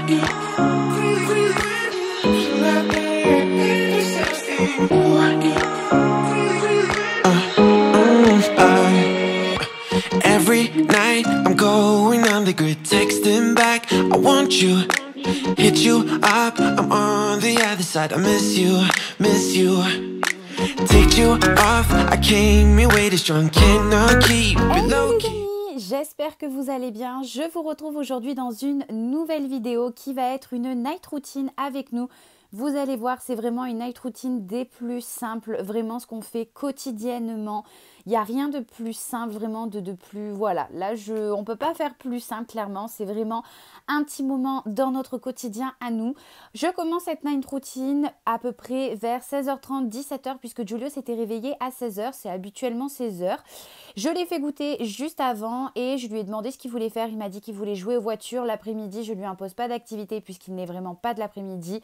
Every night I'm going on the grid, texting back, I want you, hit you up, I'm on the other side, I miss you, take you off, I came here way too strong, cannot keep it low key. J'espère que vous allez bien. Je vous retrouve aujourd'hui dans une nouvelle vidéo qui va être une night routine avec nous. Vous allez voir, c'est vraiment une night routine des plus simples, vraiment ce qu'on fait quotidiennement. Il n'y a rien de plus simple, vraiment de plus... Voilà, là, on ne peut pas faire plus simple, clairement. C'est vraiment un petit moment dans notre quotidien à nous. Je commence cette night routine à peu près vers 16h30, 17h, puisque Giulio s'était réveillé à 16h. C'est habituellement 16h. Je l'ai fait goûter juste avant et je lui ai demandé ce qu'il voulait faire. Il m'a dit qu'il voulait jouer aux voitures l'après-midi. Je ne lui impose pas d'activité puisqu'il n'est vraiment pas de l'après-midi.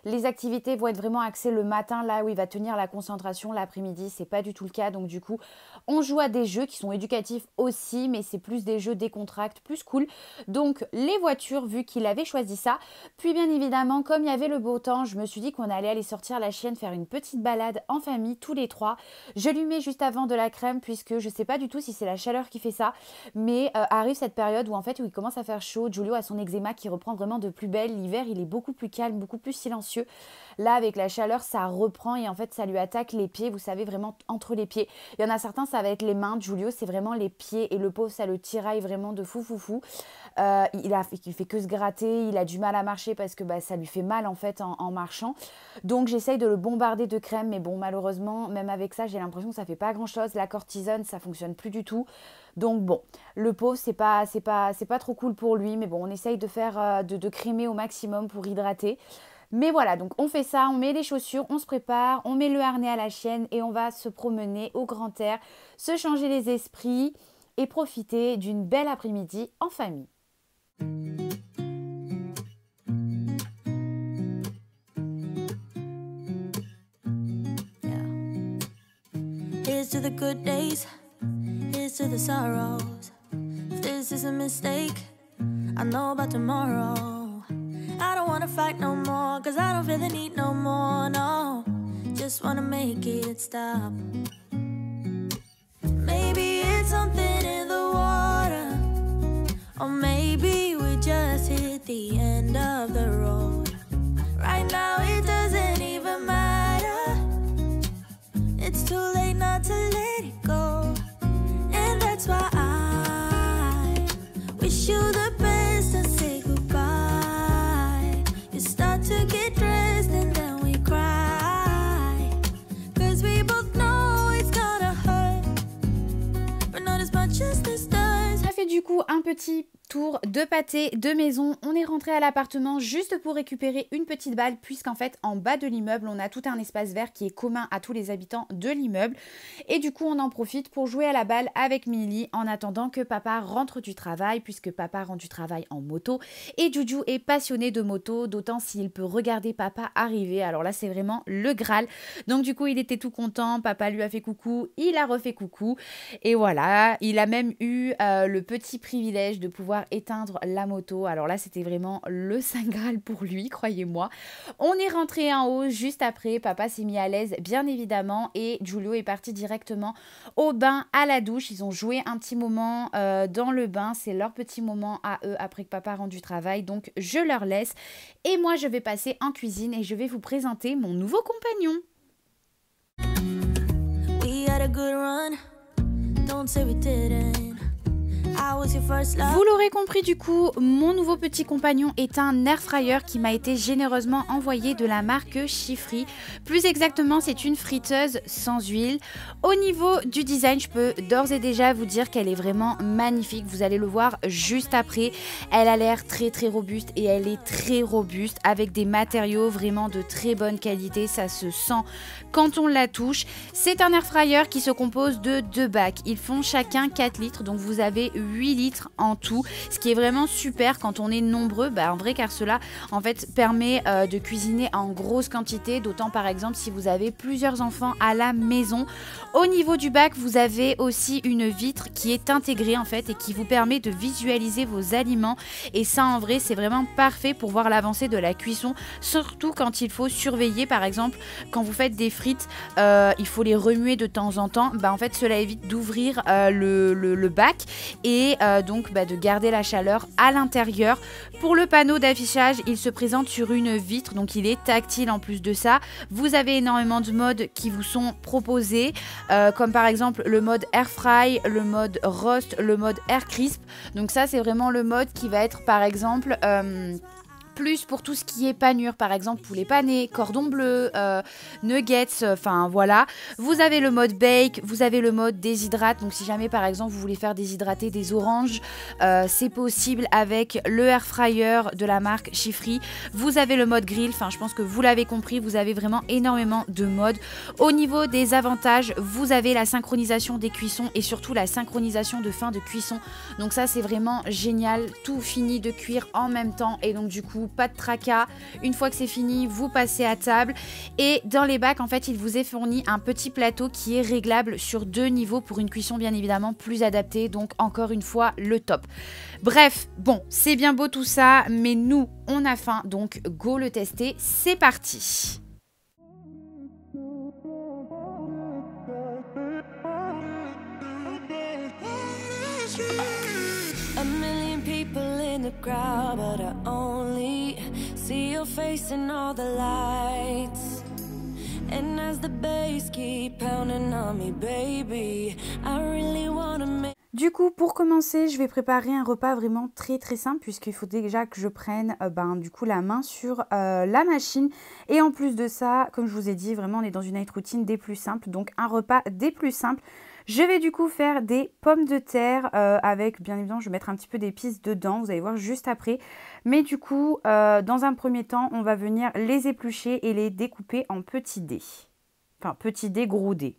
Les activités vont être vraiment axées le matin, là où il va tenir la concentration. L'après-midi, c'est pas du tout le cas. Donc du coup, on joue à des jeux qui sont éducatifs aussi, mais c'est plus des jeux décontracts, plus cool. Donc les voitures, vu qu'il avait choisi ça. Puis bien évidemment, comme il y avait le beau temps, je me suis dit qu'on allait aller sortir la chienne, faire une petite balade en famille, tous les trois. Je lui mets juste avant de la crème, puisque je sais pas du tout si c'est la chaleur qui fait ça. Mais arrive cette période où en fait, où il commence à faire chaud. Giulio a son eczéma qui reprend vraiment de plus belle. L'hiver, il est beaucoup plus calme, beaucoup plus silencieux. Là, avec la chaleur, ça reprend et en fait, ça lui attaque les pieds. Vous savez, vraiment entre les pieds. Il y en a certains, ça va être les mains. Giulio, c'est vraiment les pieds et le pauvre, ça le tiraille vraiment de fou. Il fait que se gratter. Il a du mal à marcher parce que ça lui fait mal en fait en marchant. Donc, j'essaye de le bombarder de crème. Mais bon, malheureusement, même avec ça, j'ai l'impression que ça fait pas grand-chose. La cortisone, ça fonctionne plus du tout. Donc bon, le pauvre, c'est pas trop cool pour lui. Mais bon, on essaye de faire de crémer au maximum pour hydrater. Mais voilà, donc on fait ça, on met les chaussures, on se prépare, on met le harnais à la chienne et on va se promener au grand air, se changer les esprits et profiter d'une belle après-midi en famille. Here's to the good days, here's to the sorrows. If this is a mistake, I know about tomorrow. I don't wanna fight no more, cause I don't feel the need no more, no. Just wanna make it stop. Maybe it's something in the water, or maybe we just hit the end of the road. Right now it doesn't even matter. It's too late not to let it go. And that's why I wish you the best and say goodbye. Start to get dressed and then we cry, cause we both know it's gonna hurt, but not as much as this does. Ça fait du coup un petit tour de pâté de maison. On est rentré à l'appartement juste pour récupérer une petite balle, puisqu'en fait en bas de l'immeuble on a tout un espace vert qui est commun à tous les habitants de l'immeuble et du coup on en profite pour jouer à la balle avec Milly en attendant que papa rentre du travail, puisque papa rentre du travail en moto et Juju est passionné de moto, d'autant s'il peut regarder papa arriver. Alors là c'est vraiment le Graal. Donc du coup il était tout content, papa lui a fait coucou, il a refait coucou et voilà, il a même eu le petit privilège de pouvoir éteindre la moto. Alors là c'était vraiment le Saint Graal pour lui, croyez-moi. On est rentré en haut juste après, papa s'est mis à l'aise bien évidemment et Giulio est parti directement au bain, à la douche. Ils ont joué un petit moment dans le bain, c'est leur petit moment à eux après que papa rentre du travail, donc je leur laisse et moi je vais passer en cuisine et je vais vous présenter mon nouveau compagnon. We had a good run. Don't say we didn't. Vous l'aurez compris du coup, mon nouveau petit compagnon est un air fryer qui m'a été généreusement envoyé de la marque Chiffry. Plus exactement, c'est une friteuse sans huile. Au niveau du design, je peux d'ores et déjà vous dire qu'elle est vraiment magnifique. Vous allez le voir juste après. Elle a l'air très très robuste et elle est très robuste avec des matériaux vraiment de très bonne qualité. Ça se sent quand on la touche. C'est un air fryer qui se compose de 2 bacs. Ils font chacun 4 litres, donc vous avez 8 litres en tout, ce qui est vraiment super quand on est nombreux, en vrai, car cela en fait permet de cuisiner en grosse quantité, d'autant par exemple si vous avez plusieurs enfants à la maison. Au niveau du bac, vous avez aussi une vitre qui est intégrée en fait et qui vous permet de visualiser vos aliments, et ça en vrai c'est vraiment parfait pour voir l'avancée de la cuisson, surtout quand il faut surveiller par exemple quand vous faites des frites, il faut les remuer de temps en temps, en fait cela évite d'ouvrir le bac et donc de garder la chaleur à l'intérieur. Pour le panneau d'affichage, il se présente sur une vitre, donc il est tactile en plus de ça. Vous avez énormément de modes qui vous sont proposés, comme par exemple le mode air fry, le mode roast, le mode air crisp. Donc ça c'est vraiment le mode qui va être par exemple plus pour tout ce qui est panure, par exemple poulet pané, cordon bleu, nuggets, enfin voilà. Vous avez le mode bake, vous avez le mode déshydrate, donc si jamais par exemple vous voulez faire déshydrater des oranges, c'est possible avec le air fryer de la marque Chiffry. Vous avez le mode grill, enfin je pense que vous l'avez compris, vous avez vraiment énormément de modes. Au niveau des avantages, vous avez la synchronisation des cuissons et surtout la synchronisation de fin de cuisson, donc ça c'est vraiment génial, tout finit de cuire en même temps et donc du coup pas de tracas, une fois que c'est fini vous passez à table. Et dans les bacs en fait il vous est fourni un petit plateau qui est réglable sur 2 niveaux pour une cuisson bien évidemment plus adaptée, donc encore une fois le top. Bref, bon c'est bien beau tout ça, mais nous on a faim, donc go le tester, c'est parti. In the crowd, but I only see your face in all the lights. And as the bass keep pounding on me, baby, I really wanna make. Du coup, pour commencer, je vais préparer un repas vraiment très simple, puisqu'il faut déjà que je prenne du coup la main sur la machine. Et en plus de ça, comme je vous ai dit, vraiment on est dans une night routine des plus simples, donc un repas des plus simples. Je vais du coup faire des pommes de terre avec, bien évidemment, je vais mettre un petit peu d'épices dedans, vous allez voir juste après. Mais du coup, dans un premier temps, on va venir les éplucher et les découper en petits dés. Enfin, petits dés, gros dés.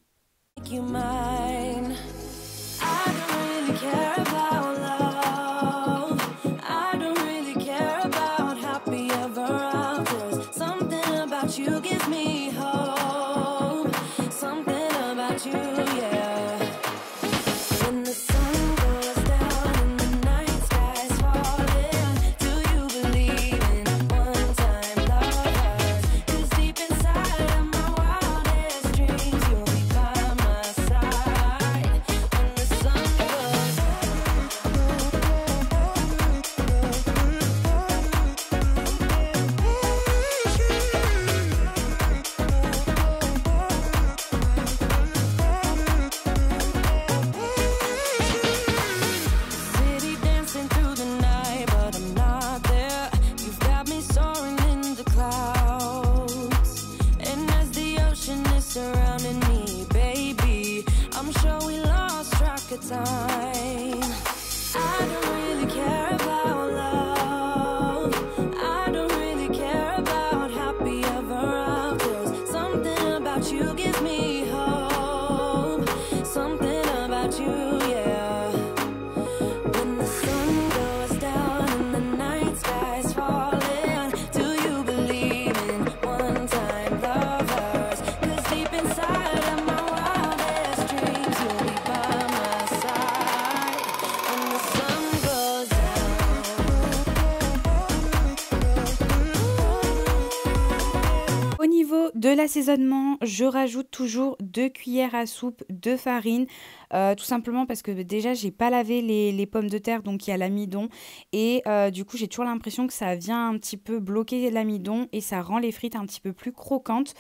De l'assaisonnement, je rajoute toujours 2 cuillères à soupe de farine, tout simplement parce que déjà j'ai pas lavé les pommes de terre, donc il y a l'amidon et du coup j'ai toujours l'impression que ça vient un petit peu bloquer l'amidon et ça rend les frites un petit peu plus croquantes.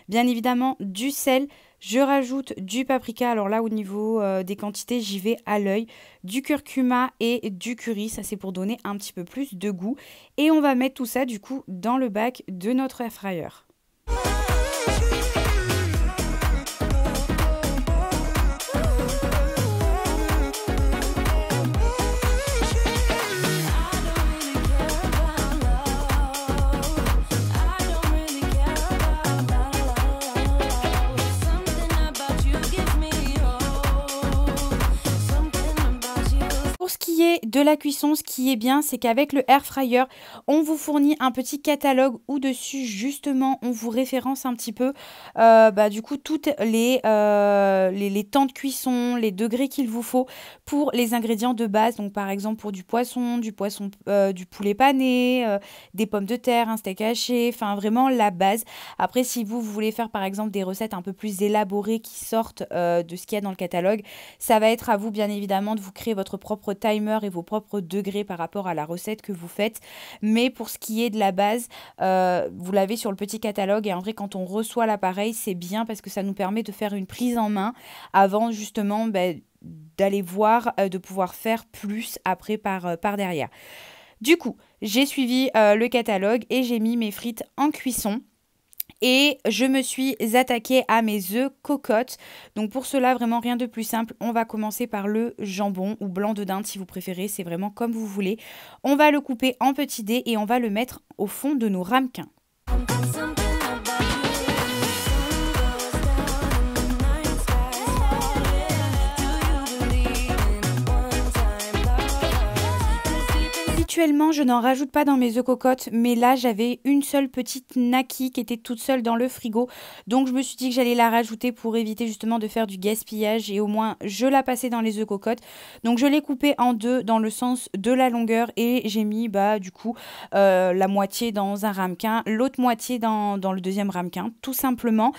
Bien évidemment du sel, je rajoute du paprika, alors là au niveau des quantités j'y vais à l'œil, du curcuma et du curry, ça c'est pour donner un petit peu plus de goût et on va mettre tout ça du coup dans le bac de notre air fryer. de la cuisson, ce qui est bien, c'est qu'avec le air fryer, on vous fournit un petit catalogue où dessus, justement, on vous référence un petit peu, du coup, toutes les temps de cuisson, les degrés qu'il vous faut pour les ingrédients de base. Donc, par exemple, pour du poisson, du poulet pané, des pommes de terre, un steak haché, enfin, vraiment la base. Après, si vous voulez faire, par exemple, des recettes un peu plus élaborées qui sortent de ce qu'il y a dans le catalogue, ça va être à vous, bien évidemment, de vous créer votre propre timer et vos propres degrés par rapport à la recette que vous faites. Mais pour ce qui est de la base, vous l'avez sur le petit catalogue. Et en vrai, quand on reçoit l'appareil, c'est bien parce que ça nous permet de faire une prise en main avant, justement, d'aller voir, de pouvoir faire plus après par derrière. Du coup, j'ai suivi le catalogue et j'ai mis mes frites en cuisson. Et je me suis attaquée à mes œufs cocottes. Donc pour cela, vraiment rien de plus simple. On va commencer par le jambon ou blanc de dinde si vous préférez. C'est vraiment comme vous voulez. On va le couper en petits dés et on va le mettre au fond de nos ramequins. Habituellement, je n'en rajoute pas dans mes œufs cocottes, mais là, j'avais une seule petite naki qui était toute seule dans le frigo. Donc, je me suis dit que j'allais la rajouter pour éviter justement de faire du gaspillage et au moins, je la passais dans les œufs cocottes. Donc, je l'ai coupée en deux dans le sens de la longueur et j'ai mis la moitié dans un ramequin, l'autre moitié dans le deuxième ramequin, tout simplement.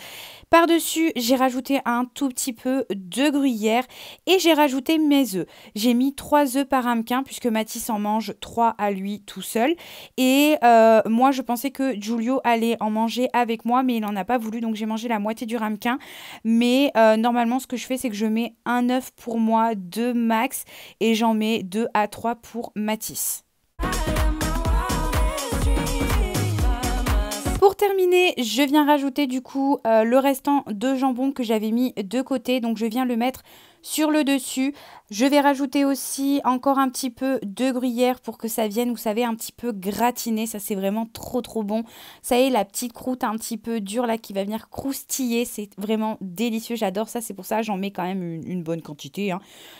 Par-dessus, j'ai rajouté un tout petit peu de gruyère et j'ai rajouté mes œufs. J'ai mis 3 œufs par ramequin puisque Mathis en mange 3 à lui tout seul. Et moi, je pensais que Giulio allait en manger avec moi, mais il n'en a pas voulu. Donc, j'ai mangé la moitié du ramequin. Mais normalement, ce que je fais, c'est que je mets un œuf pour moi, 2 max. Et j'en mets 2 à 3 pour Mathis. Pour terminer, je viens rajouter du coup le restant de jambon que j'avais mis de côté. Donc, je viens le mettre sur le dessus. Je vais rajouter aussi encore un petit peu de gruyère pour que ça vienne, vous savez, un petit peu gratiner. Ça, c'est vraiment trop bon. Ça y est, la petite croûte un petit peu dure là qui va venir croustiller. C'est vraiment délicieux. J'adore ça. C'est pour ça que j'en mets quand même une bonne quantité.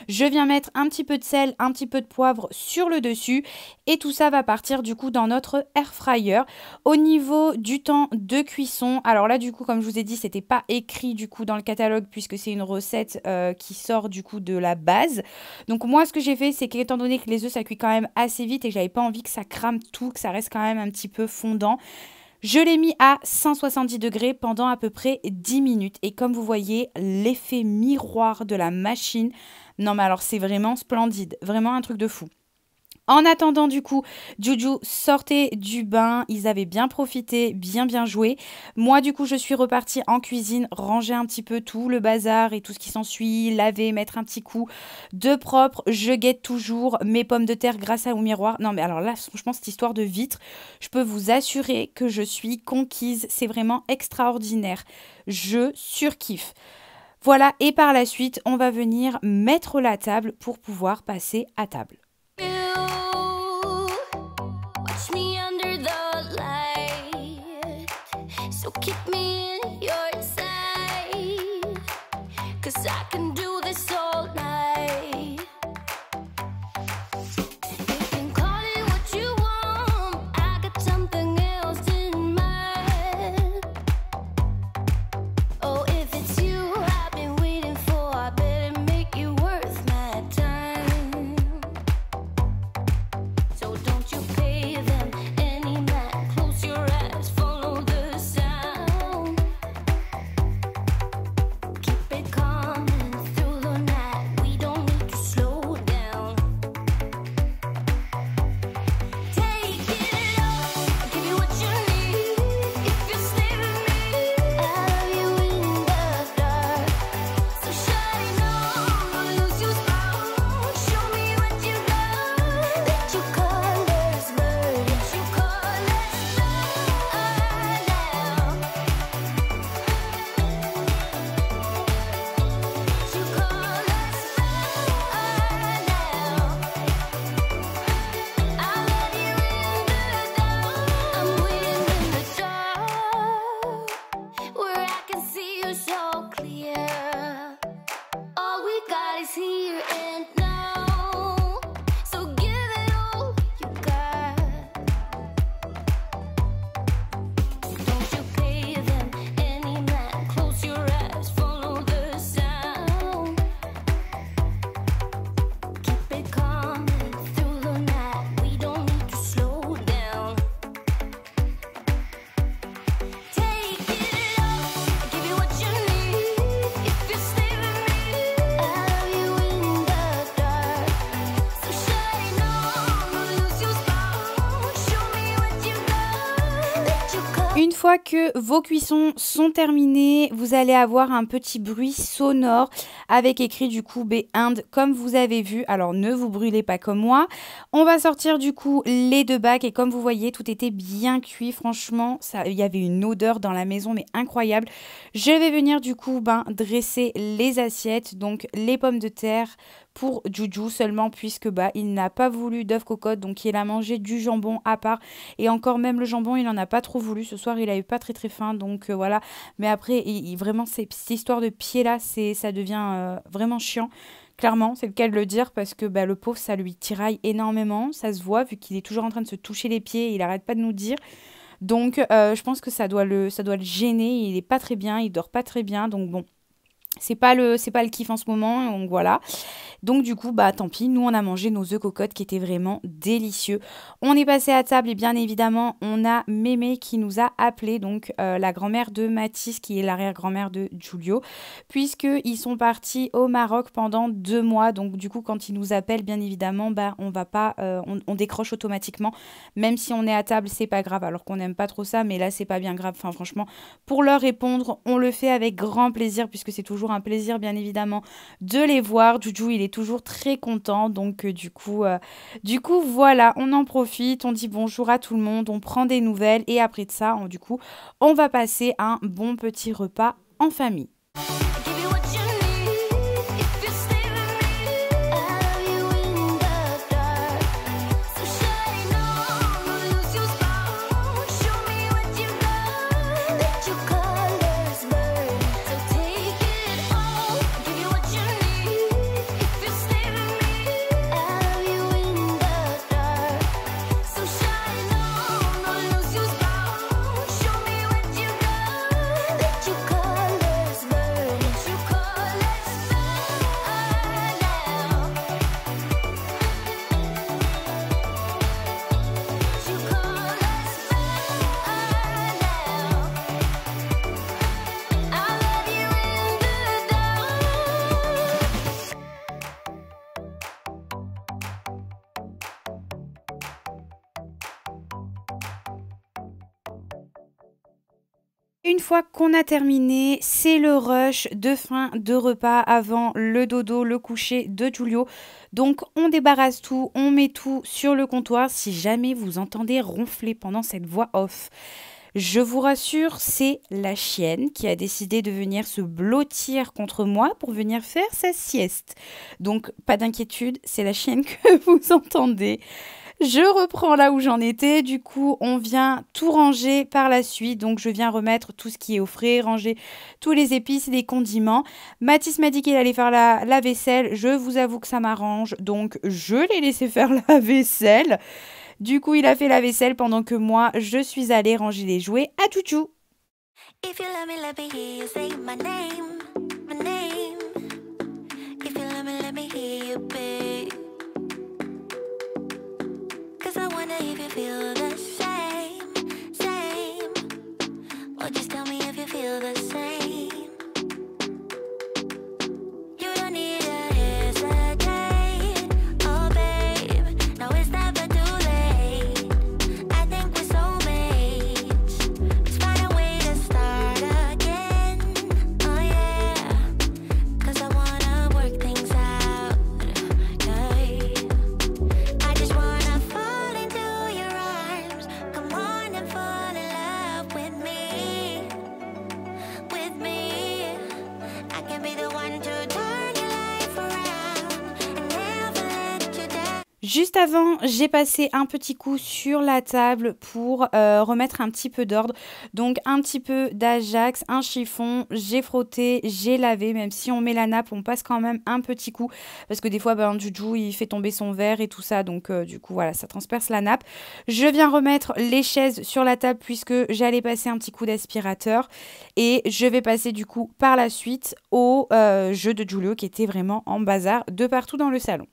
Je viens mettre un petit peu de sel, un petit peu de poivre sur le dessus. Et tout ça va partir du coup dans notre air fryer. Au niveau du temps de cuisson, alors là du coup, comme je vous ai dit, c'était pas écrit du coup dans le catalogue puisque c'est une recette qui sort du coup de la base. Donc moi ce que j'ai fait, c'est qu'étant donné que les œufs ça cuit quand même assez vite et que j'avais pas envie que ça crame tout, que ça reste quand même un petit peu fondant, je l'ai mis à 170 degrés pendant à peu près 10 minutes. Et comme vous voyez, l'effet miroir de la machine, non mais alors c'est vraiment splendide, vraiment un truc de fou. En attendant, du coup, Juju sortait du bain. Ils avaient bien profité, bien joué. Moi, du coup, je suis repartie en cuisine, ranger un petit peu tout le bazar et tout ce qui s'ensuit, laver, mettre un petit coup de propre. Je guette toujours mes pommes de terre grâce au miroir. Non, mais alors là, franchement, cette histoire de vitre, je peux vous assurer que je suis conquise. C'est vraiment extraordinaire. Je surkiffe. Voilà, et par la suite, on va venir mettre la table pour pouvoir passer à table. So keep me in your sight, 'cause I can do this all night. You can call it what you want, I got something else in mind. Oh, if it's you I've been waiting for, I better make you worth my time. Une fois que vos cuissons sont terminées, vous allez avoir un petit bruit sonore avec écrit du coup Be End comme vous avez vu. Alors ne vous brûlez pas comme moi. On va sortir du coup les 2 bacs et comme vous voyez tout était bien cuit. Franchement, il y avait une odeur dans la maison mais incroyable. Je vais venir du coup dresser les assiettes, donc les pommes de terre pour Juju seulement puisque il n'a pas voulu d'œuf cocotte, donc il a mangé du jambon à part et encore même le jambon il n'en a pas trop voulu ce soir, il a eu pas très faim, donc voilà. Mais après vraiment cette histoire de pied là ça devient vraiment chiant. Clairement, c'est le cas de le dire parce que le pauvre ça lui tiraille énormément, ça se voit vu qu'il est toujours en train de se toucher les pieds, il arrête pas de nous dire. Donc je pense que ça doit le gêner, il est pas très bien, il dort pas très bien, donc bon. C'est pas le kiff en ce moment, donc voilà. Donc du coup, tant pis, nous on a mangé nos œufs cocottes qui étaient vraiment délicieux. On est passé à table et bien évidemment, on a Mémé qui nous a appelé, donc la grand-mère de Mathis qui est l'arrière-grand-mère de Giulio, puisqu'ils sont partis au Maroc pendant 2 mois. Donc du coup, quand ils nous appellent, bien évidemment, on va pas, on décroche automatiquement. Même si on est à table, c'est pas grave, alors qu'on n'aime pas trop ça, mais là c'est pas bien grave. Enfin franchement, pour leur répondre, on le fait avec grand plaisir, puisque c'est toujours un plaisir bien évidemment de les voir. Juju il est toujours très content, donc du coup voilà, on en profite, on dit bonjour à tout le monde, on prend des nouvelles et après de ça on va passer un bon petit repas en famille. Une fois qu'on a terminé, c'est le rush de fin de repas avant le dodo, le coucher de Giulio. Donc on débarrasse tout, on met tout sur le comptoir. Si jamais vous entendez ronfler pendant cette voix off, je vous rassure, c'est la chienne qui a décidé de venir se blottir contre moi pour venir faire sa sieste. Donc pas d'inquiétude, c'est la chienne que vous entendez. Je reprends là où j'en étais, du coup on vient tout ranger par la suite, donc je viens remettre tout ce qui est au frais, ranger tous les épices, les condiments. Mathis m'a dit qu'il allait faire la vaisselle, je vous avoue que ça m'arrange, donc je l'ai laissé faire la vaisselle. Du coup il a fait la vaisselle pendant que moi je suis allée ranger les jouets à Chouchou. If you love me, let me hear you say my name, my name. If you love me, let me hear you, babe. I wonder if you feel the same, same. Or just tell me if you feel the same. You don't need to hesitate, oh babe. Now it's never too late. I think we're soulmates. Let's find a way to start again, oh yeah. 'Cause I wanna work things out, yeah. I just wanna Juste avant, j'ai passé un petit coup sur la table pour remettre un petit peu d'ordre. Donc un petit peu d'Ajax, un chiffon, j'ai frotté, j'ai lavé. Même si on met la nappe, on passe quand même un petit coup. Parce que des fois, Juju, il fait tomber son verre et tout ça. Donc du coup, voilà, ça transperce la nappe. Je viens remettre les chaises sur la table puisque j'allais passer un petit coup d'aspirateur. Et je vais passer du coup par la suite au jeu de Giulio qui était vraiment en bazar de partout dans le salon.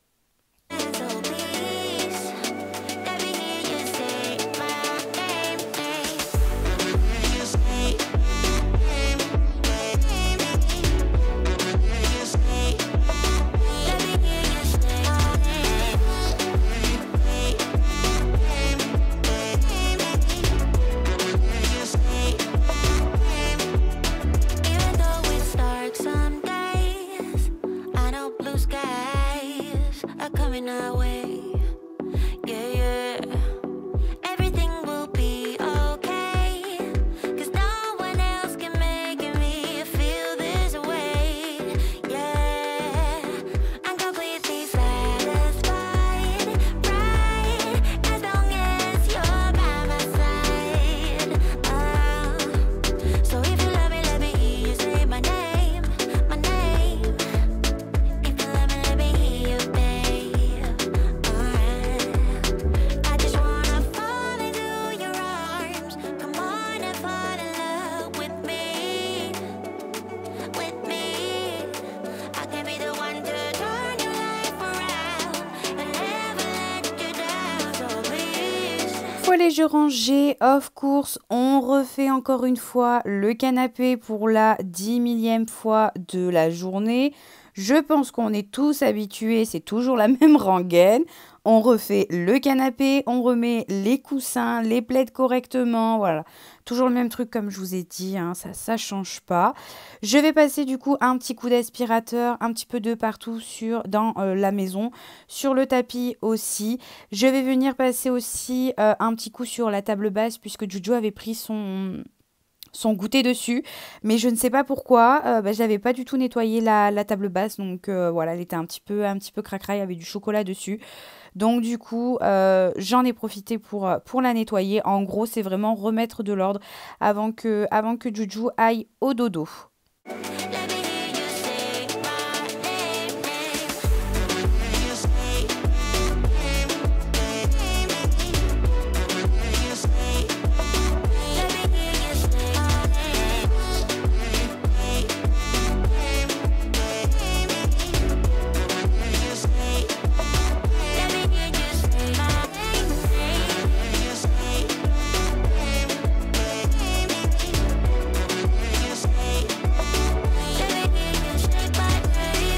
je rangeais, of course, on refait encore une fois le canapé pour la 10 millième fois de la journée. Je pense qu'on est tous habitués, c'est toujours la même rengaine. On refait le canapé, on remet les coussins, les plaids correctement, voilà. Toujours le même truc comme je vous ai dit, hein, ça change pas. Je vais passer du coup un petit coup d'aspirateur, un petit peu de partout dans la maison, sur le tapis aussi. Je vais venir passer aussi un petit coup sur la table basse puisque Juju avait pris son goûter dessus, mais je ne sais pas pourquoi, je n'avais pas du tout nettoyé la table basse, donc voilà, elle était un petit peu cracra, il y avait du chocolat dessus. Donc du coup, j'en ai profité pour la nettoyer. En gros, c'est vraiment remettre de l'ordre avant que Juju aille au dodo.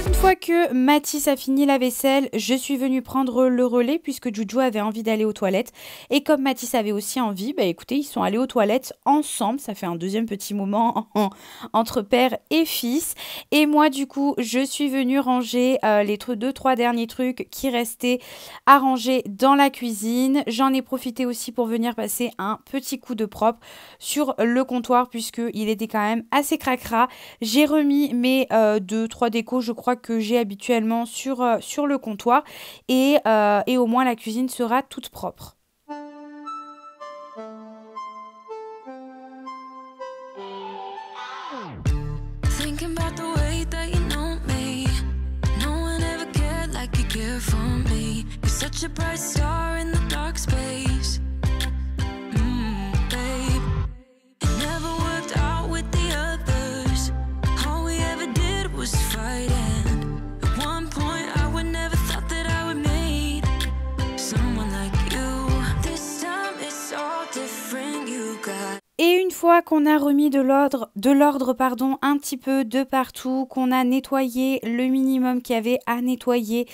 Une fois que Mathis a fini la vaisselle, je suis venue prendre le relais puisque Juju avait envie d'aller aux toilettes. Et comme Mathis avait aussi envie, bah écoutez, ils sont allés aux toilettes ensemble. Ça fait un deuxième petit moment entre père et fils. Et moi, du coup, je suis venue ranger les 2-3 derniers trucs qui restaient à ranger dans la cuisine. J'en ai profité aussi pour venir passer un petit coup de propre sur le comptoir puisqu'il était quand même assez cracra. J'ai remis mes 2-3 décos, je crois que j'ai habituellement sur le comptoir et au moins la cuisine sera toute propre. Et une fois qu'on a remis de l'ordre, un petit peu de partout, qu'on a nettoyé le minimum qu'il y avait à nettoyer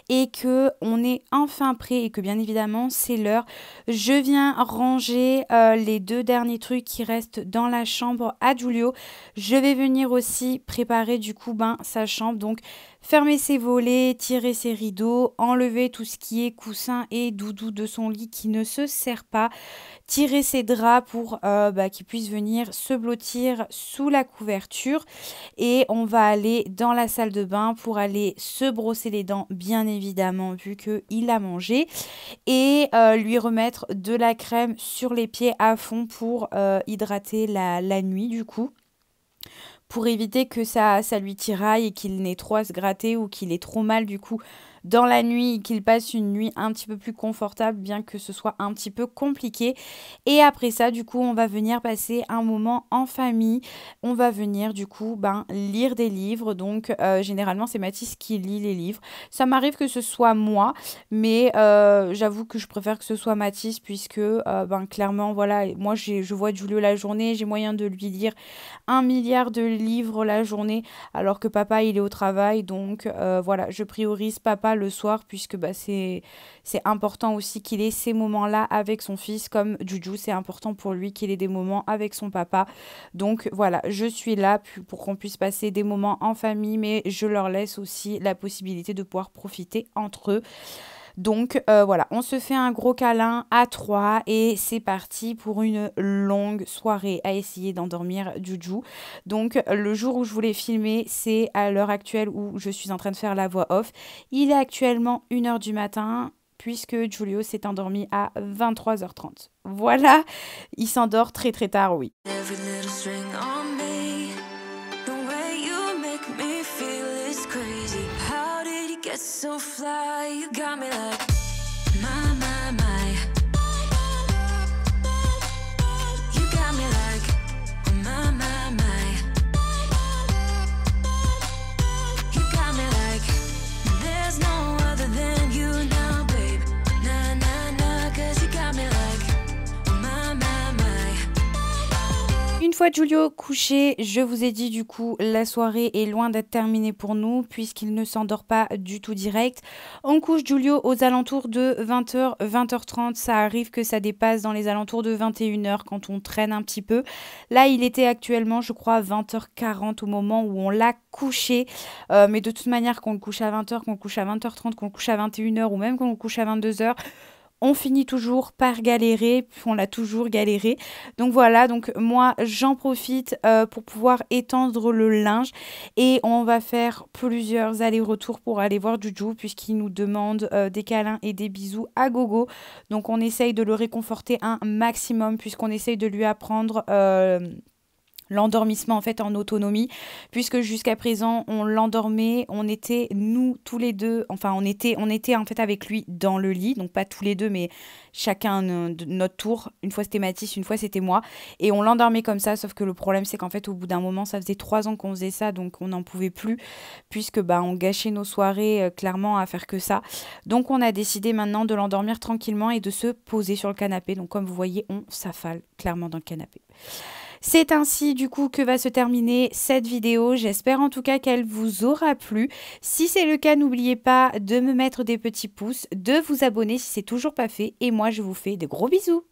et que on est enfin prêt et que bien évidemment c'est l'heure, je viens ranger les 2 derniers trucs qui restent dans la chambre à Giulio. Je vais venir aussi préparer du coup sa chambre, donc fermer ses volets, tirer ses rideaux, enlever tout ce qui est coussin et doudou de son lit qui ne se sert pas, tirer ses draps pour qu'il puisse venir se blottir sous la couverture et on va aller dans la salle de bain pour aller se brosser les dents bien évidemment vu qu'il a mangé et lui remettre de la crème sur les pieds à fond pour hydrater la nuit du coup. Pour éviter que ça lui tiraille et qu'il n'ait trop à se gratter ou qu'il ait trop mal du coup dans la nuit et qu'il passe une nuit un petit peu plus confortable bien que ce soit un petit peu compliqué. Et après ça du coup on va venir passer un moment en famille. On va venir du coup lire des livres. Donc généralement c'est Mathis qui lit les livres. Ça m'arrive que ce soit moi mais j'avoue que je préfère que ce soit Mathis puisque clairement voilà moi je vois Giulio la journée, j'ai moyen de lui lire 1 milliard de livres la journée alors que papa il est au travail donc voilà je priorise papa le soir puisque c'est important aussi qu'il ait ces moments là avec son fils comme Juju, c'est important pour lui qu'il ait des moments avec son papa, donc voilà je suis là pour qu'on puisse passer des moments en famille mais je leur laisse aussi la possibilité de pouvoir profiter entre eux. Donc voilà, on se fait un gros câlin à 3 et c'est parti pour une longue soirée à essayer d'endormir Juju. Donc le jour où je voulais filmer, c'est à l'heure actuelle où je suis en train de faire la voix off. Il est actuellement 1h du matin puisque Giulio s'est endormi à 23h30. Voilà, il s'endort très très tard, oui. So fly, you got me like my. You got me like my. You got me like there's no other than you now, babe. Nah, 'cause you got me like fois Giulio couché, je vous ai dit du coup la soirée est loin d'être terminée pour nous puisqu'il ne s'endort pas du tout direct. On couche Giulio aux alentours de 20h, 20h30. Ça arrive que ça dépasse dans les alentours de 21h quand on traîne un petit peu. Là, il était actuellement, je crois, 20h40 au moment où on l'a couché. Mais de toute manière, qu'on le couche à 20h, qu'on le couche à 20h30, qu'on le couche à 21h ou même qu'on le couche à 22h, on finit toujours par galérer, on l'a toujours galéré. Donc voilà, donc moi j'en profite pour pouvoir étendre le linge et on va faire plusieurs allers-retours pour aller voir Juju puisqu'il nous demande des câlins et des bisous à gogo. Donc on essaye de le réconforter un maximum puisqu'on essaye de lui apprendre l'endormissement en fait en autonomie puisque jusqu'à présent on l'endormait, on était nous tous les deux, enfin on était en fait avec lui dans le lit, donc pas tous les deux mais chacun de notre tour, une fois c'était Mathis, une fois c'était moi et on l'endormait comme ça, sauf que le problème c'est qu'en fait au bout d'un moment ça faisait 3 ans qu'on faisait ça donc on n'en pouvait plus puisque on gâchait nos soirées clairement à faire que ça, donc on a décidé maintenant de l'endormir tranquillement et de se poser sur le canapé, donc comme vous voyez on s'affale clairement dans le canapé. C'est ainsi du coup que va se terminer cette vidéo. J'espère en tout cas qu'elle vous aura plu. Si c'est le cas, n'oubliez pas de me mettre des petits pouces, de vous abonner si c'est toujours pas fait. Et moi, je vous fais de gros bisous.